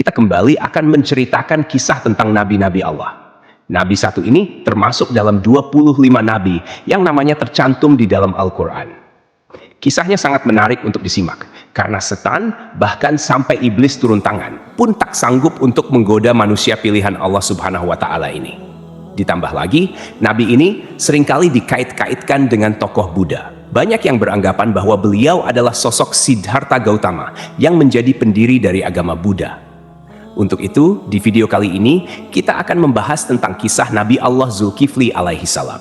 kita kembali akan menceritakan kisah tentang nabi-nabi Allah. Nabi satu ini termasuk dalam 25 nabi yang namanya tercantum di dalam Al-Quran. Kisahnya sangat menarik untuk disimak, karena setan bahkan sampai iblis turun tangan pun tak sanggup untuk menggoda manusia pilihan Allah Subhanahu wa Ta'ala ini. Ditambah lagi, nabi ini seringkali dikait-kaitkan dengan tokoh Buddha. Banyak yang beranggapan bahwa beliau adalah sosok Siddhartha Gautama yang menjadi pendiri dari agama Buddha. Untuk itu, di video kali ini, kita akan membahas tentang kisah Nabi Allah Zulkifli alaihi salam.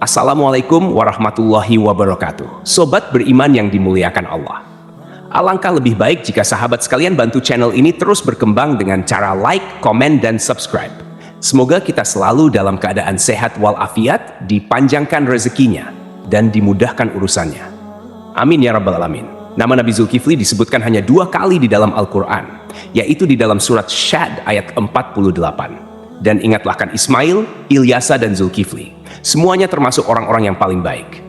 Assalamualaikum warahmatullahi wabarakatuh. Sobat beriman yang dimuliakan Allah. Alangkah lebih baik jika sahabat sekalian bantu channel ini terus berkembang dengan cara like, komen, dan subscribe. Semoga kita selalu dalam keadaan sehat walafiat, dipanjangkan rezekinya, dan dimudahkan urusannya. Amin ya rabbal alamin. Nama Nabi Zulkifli disebutkan hanya 2 kali di dalam Al-Quran, yaitu di dalam surat Syad ayat 48. Dan ingatlah kan Ismail, Ilyasa, dan Zulkifli. Semuanya termasuk orang-orang yang paling baik.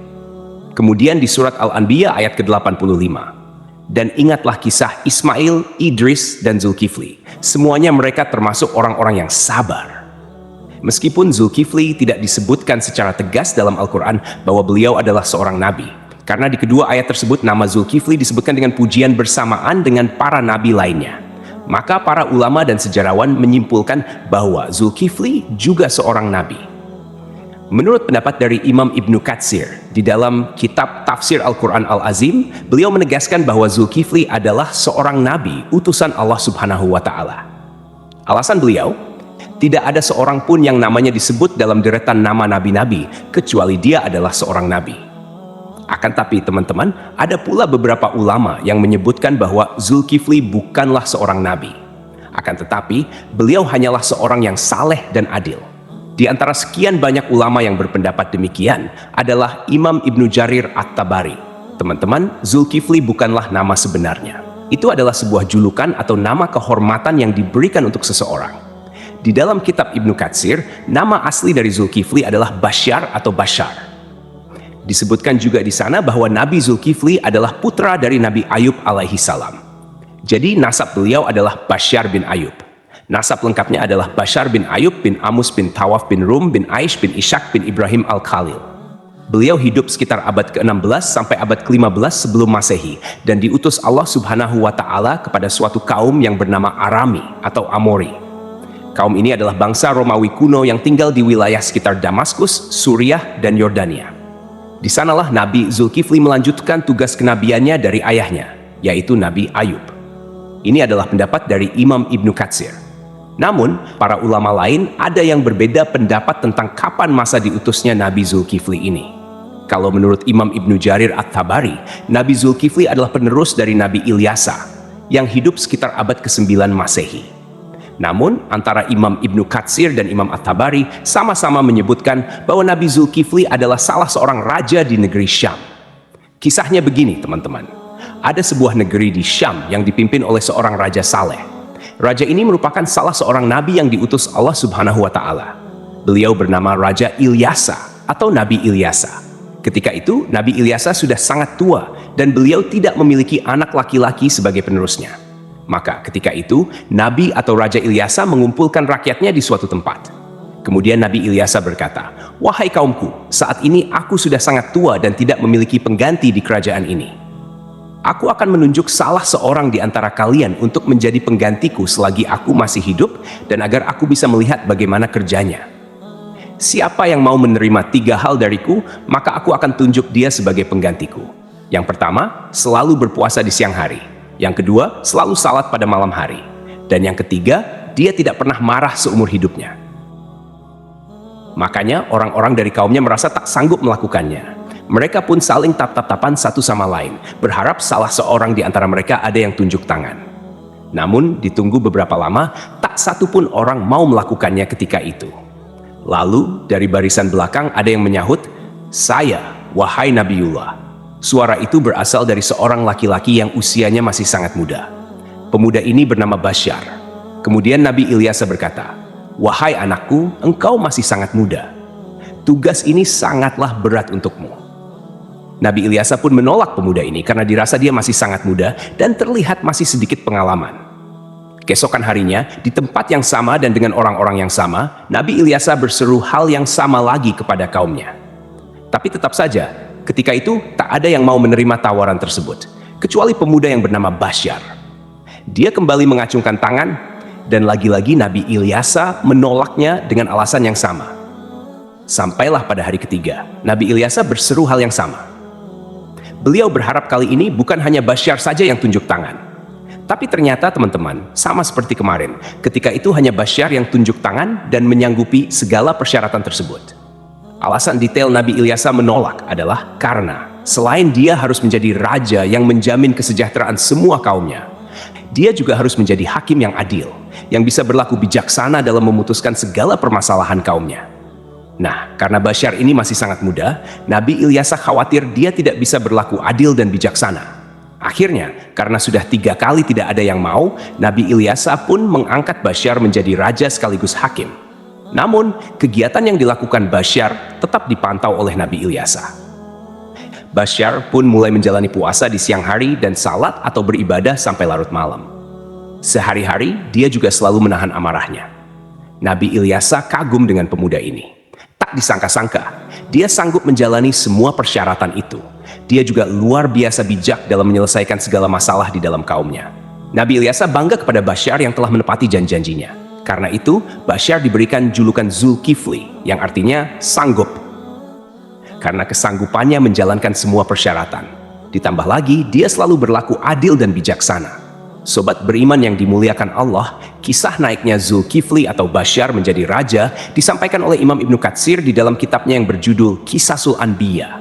Kemudian di surat Al-Anbiya ayat ke-85. Dan ingatlah kisah Ismail, Idris, dan Zulkifli. Semuanya mereka termasuk orang-orang yang sabar. Meskipun Zulkifli tidak disebutkan secara tegas dalam Al-Quran bahwa beliau adalah seorang nabi, karena di kedua ayat tersebut nama Zulkifli disebutkan dengan pujian bersamaan dengan para nabi lainnya. Maka para ulama dan sejarawan menyimpulkan bahwa Zulkifli juga seorang nabi. Menurut pendapat dari Imam Ibnu Katsir, di dalam kitab Tafsir Al-Quran Al-Azim, beliau menegaskan bahwa Zulkifli adalah seorang nabi, utusan Allah Subhanahu wa Ta'ala. Alasan beliau, tidak ada seorang pun yang namanya disebut dalam deretan nama nabi-nabi, kecuali dia adalah seorang nabi. Akan tapi teman-teman, ada pula beberapa ulama yang menyebutkan bahwa Zulkifli bukanlah seorang nabi. Akan tetapi, beliau hanyalah seorang yang saleh dan adil. Di antara sekian banyak ulama yang berpendapat demikian adalah Imam Ibnu Jarir At-Tabari. Teman-teman, Zulkifli bukanlah nama sebenarnya. Itu adalah sebuah julukan atau nama kehormatan yang diberikan untuk seseorang. Di dalam kitab Ibnu Katsir, nama asli dari Zulkifli adalah Basyar atau Bashar. Disebutkan juga di sana bahwa Nabi Zulkifli adalah putra dari Nabi Ayub alaihi salam. Jadi nasab beliau adalah Basyar bin Ayub. Nasab lengkapnya adalah Basyar bin Ayub bin Amus bin Tawaf bin Rum bin Aish bin Ishak bin Ibrahim al-Khalil. Beliau hidup sekitar abad ke-16 sampai abad ke-15 sebelum Masehi dan diutus Allah Subhanahu wa Ta'ala kepada suatu kaum yang bernama Arami atau Amori. Kaum ini adalah bangsa Romawi kuno yang tinggal di wilayah sekitar Damaskus, Suriah, dan Yordania. Di sanalah Nabi Zulkifli melanjutkan tugas kenabiannya dari ayahnya, yaitu Nabi Ayub. Ini adalah pendapat dari Imam Ibnu Katsir. Namun, para ulama lain ada yang berbeda pendapat tentang kapan masa diutusnya Nabi Zulkifli ini. Kalau menurut Imam Ibnu Jarir At-Tabari, Nabi Zulkifli adalah penerus dari Nabi Ilyasa, yang hidup sekitar abad ke-9 Masehi. Namun, antara Imam Ibnu Katsir dan Imam At-Tabari sama-sama menyebutkan bahwa Nabi Zulkifli adalah salah seorang raja di negeri Syam. Kisahnya begini, teman-teman. Ada sebuah negeri di Syam yang dipimpin oleh seorang raja saleh. Raja ini merupakan salah seorang nabi yang diutus Allah Subhanahu wa Ta'ala. Beliau bernama Raja Ilyasa atau Nabi Ilyasa. Ketika itu, Nabi Ilyasa sudah sangat tua dan beliau tidak memiliki anak laki-laki sebagai penerusnya. Maka ketika itu, Nabi atau Raja Ilyasa mengumpulkan rakyatnya di suatu tempat. Kemudian Nabi Ilyasa berkata, "Wahai kaumku, saat ini aku sudah sangat tua dan tidak memiliki pengganti di kerajaan ini. Aku akan menunjuk salah seorang di antara kalian untuk menjadi penggantiku selagi aku masih hidup dan agar aku bisa melihat bagaimana kerjanya. Siapa yang mau menerima 3 hal dariku, maka aku akan tunjuk dia sebagai penggantiku. Yang pertama, selalu berpuasa di siang hari. Yang kedua, selalu salat pada malam hari. Dan yang ketiga, dia tidak pernah marah seumur hidupnya." Makanya orang-orang dari kaumnya merasa tak sanggup melakukannya. Mereka pun saling tap-tap-tapan satu sama lain, berharap salah seorang di antara mereka ada yang tunjuk tangan. Namun, ditunggu beberapa lama, tak satu pun orang mau melakukannya ketika itu. Lalu, dari barisan belakang ada yang menyahut, "Saya, wahai Nabiullah." Suara itu berasal dari seorang laki-laki yang usianya masih sangat muda. Pemuda ini bernama Basyar. Kemudian Nabi Ilyasa berkata, "Wahai anakku, engkau masih sangat muda. Tugas ini sangatlah berat untukmu." Nabi Ilyasa pun menolak pemuda ini karena dirasa dia masih sangat muda dan terlihat masih sedikit pengalaman. Keesokan harinya, di tempat yang sama dan dengan orang-orang yang sama, Nabi Ilyasa berseru hal yang sama lagi kepada kaumnya. Tapi tetap saja, ketika itu tak ada yang mau menerima tawaran tersebut, kecuali pemuda yang bernama Basyar. Dia kembali mengacungkan tangan, dan lagi-lagi Nabi Ilyasa menolaknya dengan alasan yang sama. Sampailah pada hari ketiga, Nabi Ilyasa berseru hal yang sama. Beliau berharap kali ini bukan hanya Basyar saja yang tunjuk tangan. Tapi ternyata teman-teman, sama seperti kemarin, ketika itu hanya Basyar yang tunjuk tangan dan menyanggupi segala persyaratan tersebut. Alasan detail Nabi Ilyasa menolak adalah karena selain dia harus menjadi raja yang menjamin kesejahteraan semua kaumnya, dia juga harus menjadi hakim yang adil, yang bisa berlaku bijaksana dalam memutuskan segala permasalahan kaumnya. Nah, karena Basyar ini masih sangat muda, Nabi Ilyasa khawatir dia tidak bisa berlaku adil dan bijaksana. Akhirnya, karena sudah 3 kali tidak ada yang mau, Nabi Ilyasa pun mengangkat Basyar menjadi raja sekaligus hakim. Namun, kegiatan yang dilakukan Basyar tetap dipantau oleh Nabi Ilyasa. Basyar pun mulai menjalani puasa di siang hari dan salat atau beribadah sampai larut malam. Sehari-hari, dia juga selalu menahan amarahnya. Nabi Ilyasa kagum dengan pemuda ini. Tak disangka-sangka, dia sanggup menjalani semua persyaratan itu. Dia juga luar biasa bijak dalam menyelesaikan segala masalah di dalam kaumnya. Nabi Ilyasa bangga kepada Basyar yang telah menepati janji-janjinya. Karena itu, Basyar diberikan julukan Zulkifli, yang artinya sanggup. Karena kesanggupannya menjalankan semua persyaratan. Ditambah lagi, dia selalu berlaku adil dan bijaksana. Sobat beriman yang dimuliakan Allah, kisah naiknya Zulkifli atau Basyar menjadi raja disampaikan oleh Imam Ibnu Katsir di dalam kitabnya yang berjudul Qisasul Anbiya.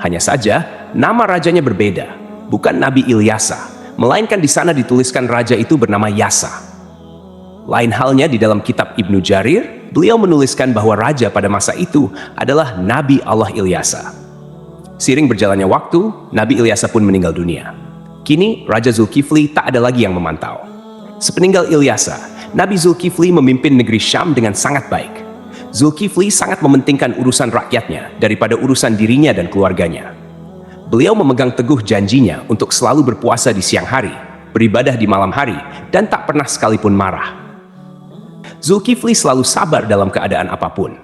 Hanya saja, nama rajanya berbeda, bukan Nabi Ilyasa, melainkan di sana dituliskan raja itu bernama Yasa. Lain halnya di dalam kitab Ibnu Jarir, beliau menuliskan bahwa raja pada masa itu adalah Nabi Allah Ilyasa. Seiring berjalannya waktu, Nabi Ilyasa pun meninggal dunia. Kini, Raja Zulkifli tak ada lagi yang memantau. Sepeninggal Ilyasa, Nabi Zulkifli memimpin negeri Syam dengan sangat baik. Zulkifli sangat mementingkan urusan rakyatnya daripada urusan dirinya dan keluarganya. Beliau memegang teguh janjinya untuk selalu berpuasa di siang hari, beribadah di malam hari, dan tak pernah sekalipun marah. Zulkifli selalu sabar dalam keadaan apapun.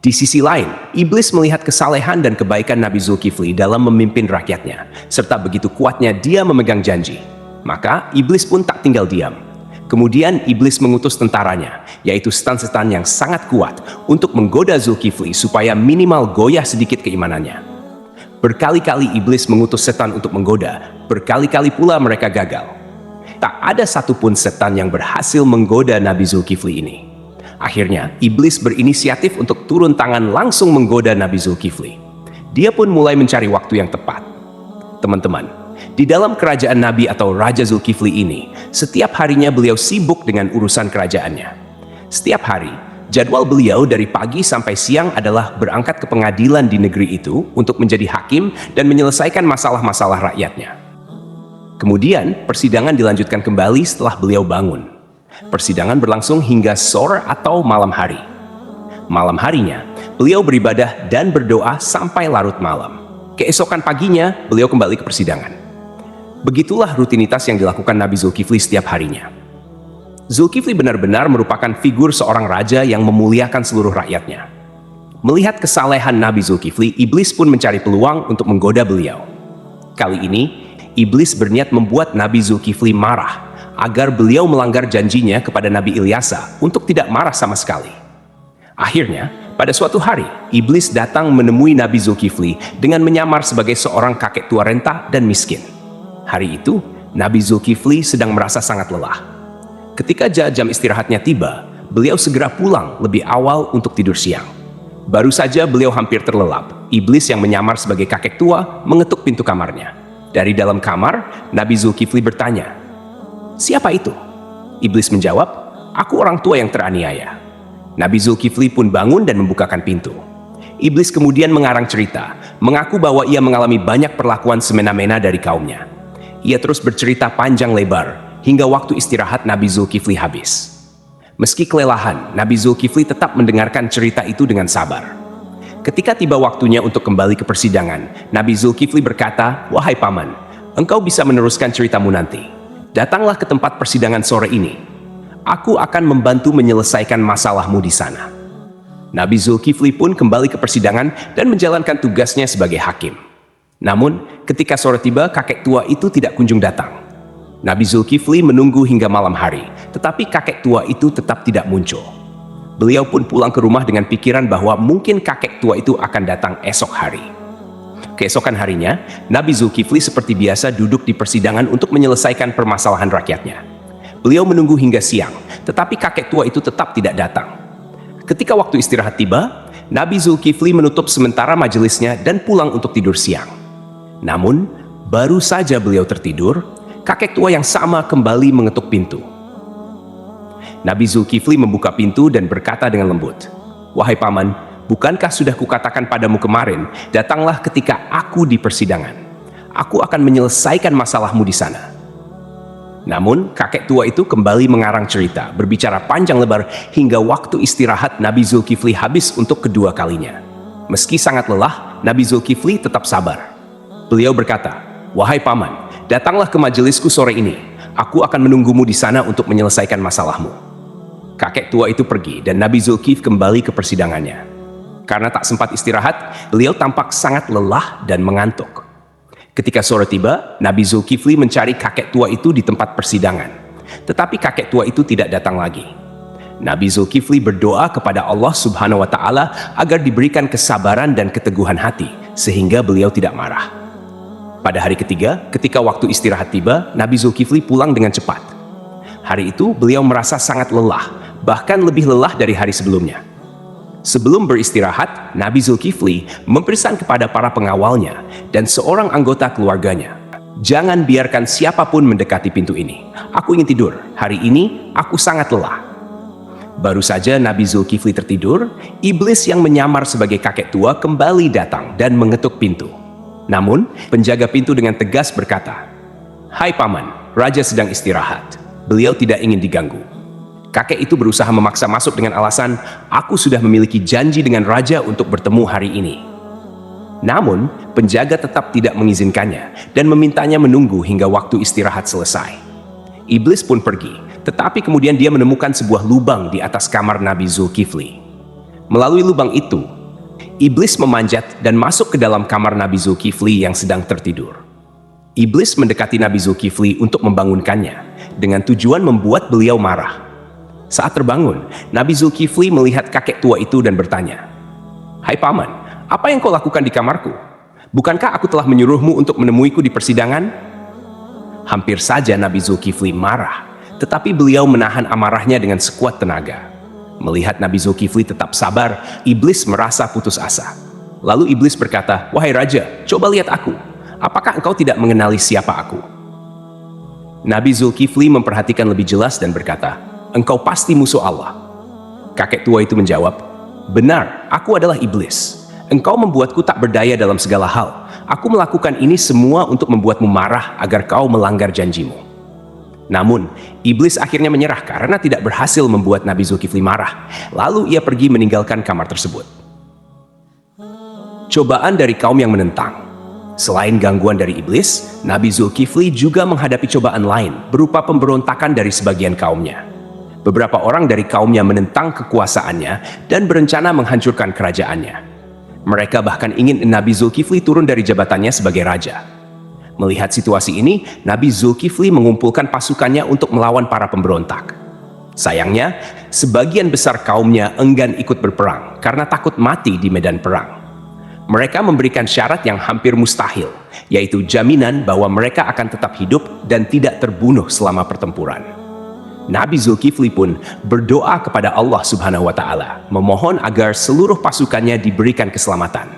Di sisi lain, iblis melihat kesalehan dan kebaikan Nabi Zulkifli dalam memimpin rakyatnya, serta begitu kuatnya dia memegang janji. Maka, iblis pun tak tinggal diam. Kemudian, iblis mengutus tentaranya, yaitu setan-setan yang sangat kuat, untuk menggoda Zulkifli supaya minimal goyah sedikit keimanannya. Berkali-kali iblis mengutus setan untuk menggoda, berkali-kali pula mereka gagal. Tak ada satupun setan yang berhasil menggoda Nabi Zulkifli ini. Akhirnya, iblis berinisiatif untuk turun tangan langsung menggoda Nabi Zulkifli. Dia pun mulai mencari waktu yang tepat. Teman-teman, di dalam kerajaan Nabi atau Raja Zulkifli ini, setiap harinya beliau sibuk dengan urusan kerajaannya. Setiap hari, jadwal beliau dari pagi sampai siang adalah berangkat ke pengadilan di negeri itu untuk menjadi hakim dan menyelesaikan masalah-masalah rakyatnya. Kemudian, persidangan dilanjutkan kembali setelah beliau bangun. Persidangan berlangsung hingga sore atau malam hari. Malam harinya, beliau beribadah dan berdoa sampai larut malam. Keesokan paginya, beliau kembali ke persidangan. Begitulah rutinitas yang dilakukan Nabi Zulkifli setiap harinya. Zulkifli benar-benar merupakan figur seorang raja yang memuliakan seluruh rakyatnya. Melihat kesalehan Nabi Zulkifli, iblis pun mencari peluang untuk menggoda beliau. Kali ini, iblis berniat membuat Nabi Zulkifli marah, agar beliau melanggar janjinya kepada Nabi Ilyasa untuk tidak marah sama sekali. Akhirnya, pada suatu hari, iblis datang menemui Nabi Zulkifli dengan menyamar sebagai seorang kakek tua renta dan miskin. Hari itu, Nabi Zulkifli sedang merasa sangat lelah. Ketika jam istirahatnya tiba, beliau segera pulang lebih awal untuk tidur siang. Baru saja beliau hampir terlelap, iblis yang menyamar sebagai kakek tua mengetuk pintu kamarnya. Dari dalam kamar, Nabi Zulkifli bertanya, "Siapa itu?" Iblis menjawab, "Aku orang tua yang teraniaya." Nabi Zulkifli pun bangun dan membukakan pintu. Iblis kemudian mengarang cerita, mengaku bahwa ia mengalami banyak perlakuan semena-mena dari kaumnya. Ia terus bercerita panjang lebar, hingga waktu istirahat Nabi Zulkifli habis. Meski kelelahan, Nabi Zulkifli tetap mendengarkan cerita itu dengan sabar. Ketika tiba waktunya untuk kembali ke persidangan, Nabi Zulkifli berkata, "Wahai paman, engkau bisa meneruskan ceritamu nanti. Datanglah ke tempat persidangan sore ini. aku akan membantu menyelesaikan masalahmu di sana." Nabi Zulkifli pun kembali ke persidangan dan menjalankan tugasnya sebagai hakim. Namun, ketika sore tiba, kakek tua itu tidak kunjung datang. Nabi Zulkifli menunggu hingga malam hari, tetapi kakek tua itu tetap tidak muncul. Beliau pun pulang ke rumah dengan pikiran bahwa mungkin kakek tua itu akan datang esok hari. Keesokan harinya, Nabi Zulkifli seperti biasa duduk di persidangan untuk menyelesaikan permasalahan rakyatnya. Beliau menunggu hingga siang, tetapi kakek tua itu tetap tidak datang. Ketika waktu istirahat tiba, Nabi Zulkifli menutup sementara majelisnya dan pulang untuk tidur siang. Namun, baru saja beliau tertidur, kakek tua yang sama kembali mengetuk pintu. Nabi Zulkifli membuka pintu dan berkata dengan lembut, "Wahai paman, bukankah sudah kukatakan padamu kemarin, datanglah ketika aku di persidangan. Aku akan menyelesaikan masalahmu di sana." Namun, kakek tua itu kembali mengarang cerita, berbicara panjang lebar hingga waktu istirahat Nabi Zulkifli habis untuk kedua kalinya. Meski sangat lelah, Nabi Zulkifli tetap sabar. Beliau berkata, "Wahai paman, datanglah ke majelisku sore ini. Aku akan menunggumu di sana untuk menyelesaikan masalahmu." Kakek tua itu pergi dan Nabi Zulkifli kembali ke persidangannya. Karena tak sempat istirahat, beliau tampak sangat lelah dan mengantuk. Ketika sore tiba, Nabi Zulkifli mencari kakek tua itu di tempat persidangan. Tetapi kakek tua itu tidak datang lagi. Nabi Zulkifli berdoa kepada Allah Subhanahu wa Ta'ala agar diberikan kesabaran dan keteguhan hati, sehingga beliau tidak marah. Pada hari ketiga, ketika waktu istirahat tiba, Nabi Zulkifli pulang dengan cepat. Hari itu, beliau merasa sangat lelah, bahkan lebih lelah dari hari sebelumnya. Sebelum beristirahat, Nabi Zulkifli mempesan kepada para pengawalnya dan seorang anggota keluarganya, "Jangan biarkan siapapun mendekati pintu ini. Aku ingin tidur. Hari ini aku sangat lelah." Baru saja Nabi Zulkifli tertidur, iblis yang menyamar sebagai kakek tua kembali datang dan mengetuk pintu. Namun, penjaga pintu dengan tegas berkata, "Hai paman, raja sedang istirahat. Beliau tidak ingin diganggu." Kakek itu berusaha memaksa masuk dengan alasan, "Aku sudah memiliki janji dengan raja untuk bertemu hari ini." Namun, penjaga tetap tidak mengizinkannya dan memintanya menunggu hingga waktu istirahat selesai. Iblis pun pergi, tetapi kemudian dia menemukan sebuah lubang di atas kamar Nabi Zulkifli. Melalui lubang itu, iblis memanjat dan masuk ke dalam kamar Nabi Zulkifli yang sedang tertidur. Iblis mendekati Nabi Zulkifli untuk membangunkannya, dengan tujuan membuat beliau marah. Saat terbangun, Nabi Zulkifli melihat kakek tua itu dan bertanya, "Hai paman, apa yang kau lakukan di kamarku? Bukankah aku telah menyuruhmu untuk menemuiku di persidangan?" Hampir saja Nabi Zulkifli marah, tetapi beliau menahan amarahnya dengan sekuat tenaga. Melihat Nabi Zulkifli tetap sabar, iblis merasa putus asa. Lalu iblis berkata, "Wahai raja, coba lihat aku. Apakah engkau tidak mengenali siapa aku?" Nabi Zulkifli memperhatikan lebih jelas dan berkata, "Engkau pasti musuh Allah." Kakek tua itu menjawab, "Benar, aku adalah iblis. Engkau membuatku tak berdaya dalam segala hal. Aku melakukan ini semua untuk membuatmu marah agar kau melanggar janjimu." Namun, iblis akhirnya menyerah karena tidak berhasil membuat Nabi Zulkifli marah. Lalu ia pergi meninggalkan kamar tersebut. Cobaan dari kaum yang menentang. Selain gangguan dari iblis, Nabi Zulkifli juga menghadapi cobaan lain berupa pemberontakan dari sebagian kaumnya. Beberapa orang dari kaumnya menentang kekuasaannya dan berencana menghancurkan kerajaannya. Mereka bahkan ingin Nabi Zulkifli turun dari jabatannya sebagai raja. Melihat situasi ini, Nabi Zulkifli mengumpulkan pasukannya untuk melawan para pemberontak. Sayangnya, sebagian besar kaumnya enggan ikut berperang karena takut mati di medan perang. Mereka memberikan syarat yang hampir mustahil, yaitu jaminan bahwa mereka akan tetap hidup dan tidak terbunuh selama pertempuran. Nabi Zulkifli pun berdoa kepada Allah Subhanahu wa Ta'ala, memohon agar seluruh pasukannya diberikan keselamatan.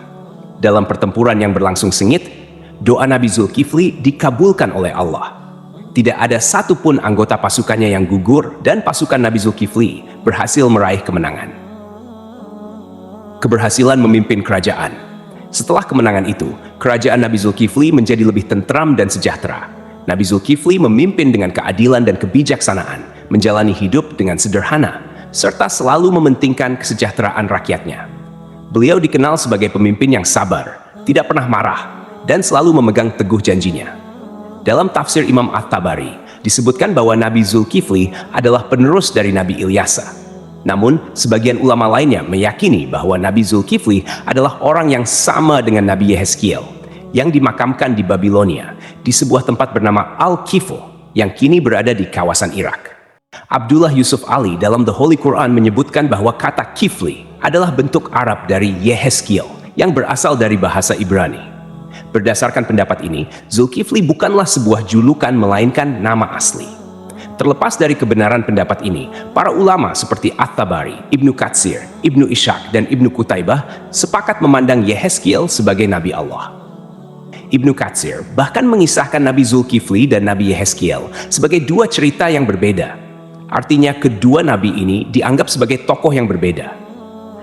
Dalam pertempuran yang berlangsung sengit, doa Nabi Zulkifli dikabulkan oleh Allah. Tidak ada satupun anggota pasukannya yang gugur dan pasukan Nabi Zulkifli berhasil meraih kemenangan. Keberhasilan memimpin kerajaan. Setelah kemenangan itu, kerajaan Nabi Zulkifli menjadi lebih tentram dan sejahtera. Nabi Zulkifli memimpin dengan keadilan dan kebijaksanaan, menjalani hidup dengan sederhana, serta selalu mementingkan kesejahteraan rakyatnya. Beliau dikenal sebagai pemimpin yang sabar, tidak pernah marah, dan selalu memegang teguh janjinya. Dalam tafsir Imam At-Tabari, disebutkan bahwa Nabi Zulkifli adalah penerus dari Nabi Ilyasa. Namun, sebagian ulama lainnya meyakini bahwa Nabi Zulkifli adalah orang yang sama dengan Nabi Yehezkiel, yang dimakamkan di Babilonia, di sebuah tempat bernama Al-Kifl, yang kini berada di kawasan Irak. Abdullah Yusuf Ali dalam The Holy Quran menyebutkan bahwa kata Kifli adalah bentuk Arab dari Yehezkiel, yang berasal dari bahasa Ibrani. Berdasarkan pendapat ini, Zulkifli bukanlah sebuah julukan melainkan nama asli. Terlepas dari kebenaran pendapat ini, para ulama seperti At-Tabari, Ibnu Katsir, Ibnu Ishaq, dan Ibnu Qutaibah sepakat memandang Yehezkiel sebagai Nabi Allah. Ibnu Katsir bahkan mengisahkan Nabi Zulkifli dan Nabi Yehezkiel sebagai dua cerita yang berbeda. Artinya kedua nabi ini dianggap sebagai tokoh yang berbeda.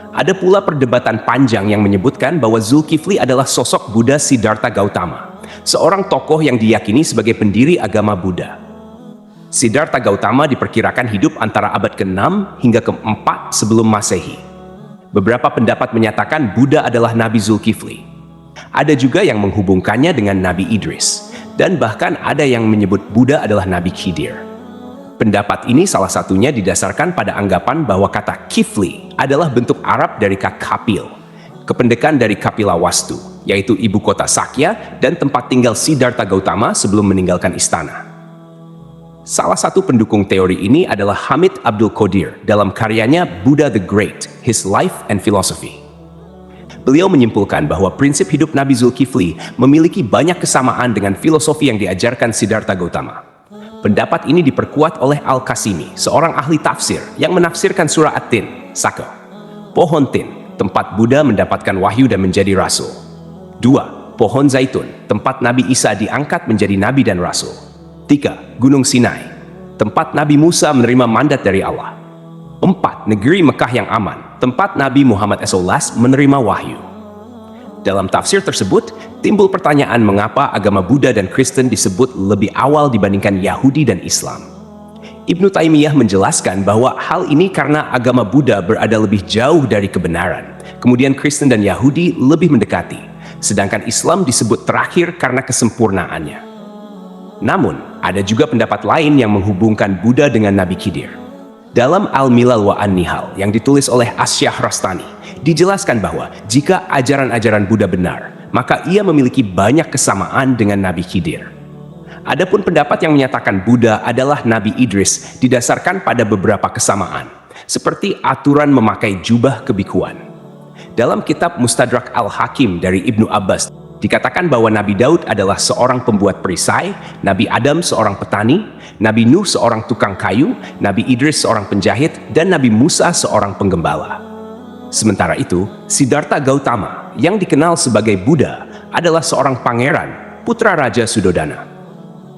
Ada pula perdebatan panjang yang menyebutkan bahwa Zulkifli adalah sosok Buddha Siddhartha Gautama, seorang tokoh yang diyakini sebagai pendiri agama Buddha. Siddhartha Gautama diperkirakan hidup antara abad ke-6 hingga ke-4 sebelum Masehi. Beberapa pendapat menyatakan Buddha adalah Nabi Zulkifli. Ada juga yang menghubungkannya dengan Nabi Idris, dan bahkan ada yang menyebut Buddha adalah Nabi Khidir. Pendapat ini salah satunya didasarkan pada anggapan bahwa kata Kifli adalah bentuk Arab dari kata Kapil, kependekan dari Kapila Wastu, yaitu ibu kota Sakya dan tempat tinggal Siddhartha Gautama sebelum meninggalkan istana. Salah satu pendukung teori ini adalah Hamid Abdul Qadir dalam karyanya Buddha the Great, His Life and Philosophy. Beliau menyimpulkan bahwa prinsip hidup Nabi Zulkifli memiliki banyak kesamaan dengan filosofi yang diajarkan Siddhartha Gautama. Pendapat ini diperkuat oleh Al-Qasimi, seorang ahli tafsir yang menafsirkan surah At-Tin, Saka. Pohon Tin, tempat Buddha mendapatkan wahyu dan menjadi rasul. 2. Pohon Zaitun, tempat Nabi Isa diangkat menjadi nabi dan rasul. 3. Gunung Sinai, tempat Nabi Musa menerima mandat dari Allah. 4. Negeri Mekah yang aman, tempat Nabi Muhammad SAW menerima wahyu. Dalam tafsir tersebut, timbul pertanyaan mengapa agama Buddha dan Kristen disebut lebih awal dibandingkan Yahudi dan Islam. Ibnu Taimiyah menjelaskan bahwa hal ini karena agama Buddha berada lebih jauh dari kebenaran, kemudian Kristen dan Yahudi lebih mendekati, sedangkan Islam disebut terakhir karena kesempurnaannya. Namun, ada juga pendapat lain yang menghubungkan Buddha dengan Nabi Khidir. Dalam Al-Milal wa An-Nihal yang ditulis oleh Asy-Syahrastani, dijelaskan bahwa jika ajaran-ajaran Buddha benar, maka ia memiliki banyak kesamaan dengan Nabi Khidir. Adapun pendapat yang menyatakan Buddha adalah Nabi Idris didasarkan pada beberapa kesamaan, seperti aturan memakai jubah kebikuan. Dalam kitab Mustadrak Al-Hakim dari Ibnu Abbas, dikatakan bahwa Nabi Daud adalah seorang pembuat perisai, Nabi Adam seorang petani, Nabi Nuh seorang tukang kayu, Nabi Idris seorang penjahit, dan Nabi Musa seorang penggembala. Sementara itu, Siddhartha Gautama yang dikenal sebagai Buddha adalah seorang pangeran, putra Raja Sudodana.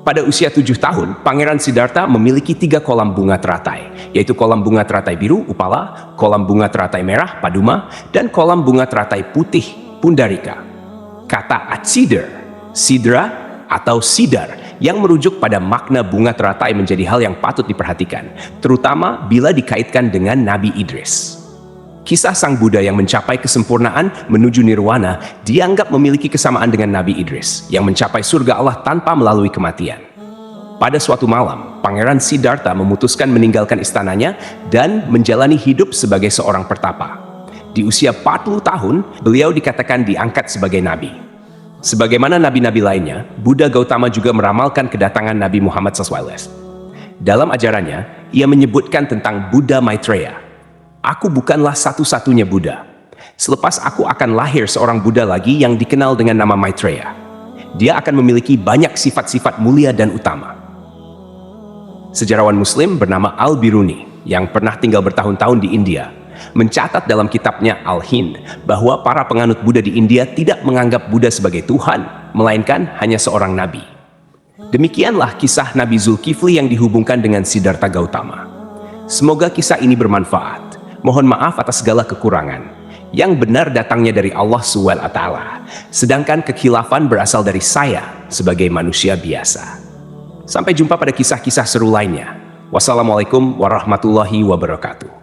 Pada usia 7 tahun, Pangeran Siddhartha memiliki 3 kolam bunga teratai, yaitu kolam bunga teratai biru, Upala, kolam bunga teratai merah, Paduma, dan kolam bunga teratai putih, Pundarika. Kata Atsidar, Sidra, atau Sidar yang merujuk pada makna bunga teratai menjadi hal yang patut diperhatikan, terutama bila dikaitkan dengan Nabi Idris. Kisah sang Buddha yang mencapai kesempurnaan menuju nirwana dianggap memiliki kesamaan dengan Nabi Idris yang mencapai surga Allah tanpa melalui kematian. Pada suatu malam, Pangeran Siddhartha memutuskan meninggalkan istananya dan menjalani hidup sebagai seorang pertapa. Di usia 40 tahun, beliau dikatakan diangkat sebagai nabi. Sebagaimana nabi-nabi lainnya, Buddha Gautama juga meramalkan kedatangan Nabi Muhammad SAW. Dalam ajarannya, ia menyebutkan tentang Buddha Maitreya. Aku bukanlah satu-satunya Buddha. Selepas aku akan lahir seorang Buddha lagi yang dikenal dengan nama Maitreya. Dia akan memiliki banyak sifat-sifat mulia dan utama. Sejarawan Muslim bernama Al-Biruni yang pernah tinggal bertahun-tahun di India mencatat dalam kitabnya Al-Hind bahwa para penganut Buddha di India tidak menganggap Buddha sebagai Tuhan, melainkan hanya seorang nabi. Demikianlah kisah Nabi Zulkifli yang dihubungkan dengan Siddhartha Gautama. Semoga kisah ini bermanfaat. Mohon maaf atas segala kekurangan. Yang benar datangnya dari Allah SWT, sedangkan kekhilafan berasal dari saya sebagai manusia biasa. Sampai jumpa pada kisah-kisah seru lainnya. Wassalamualaikum warahmatullahi wabarakatuh.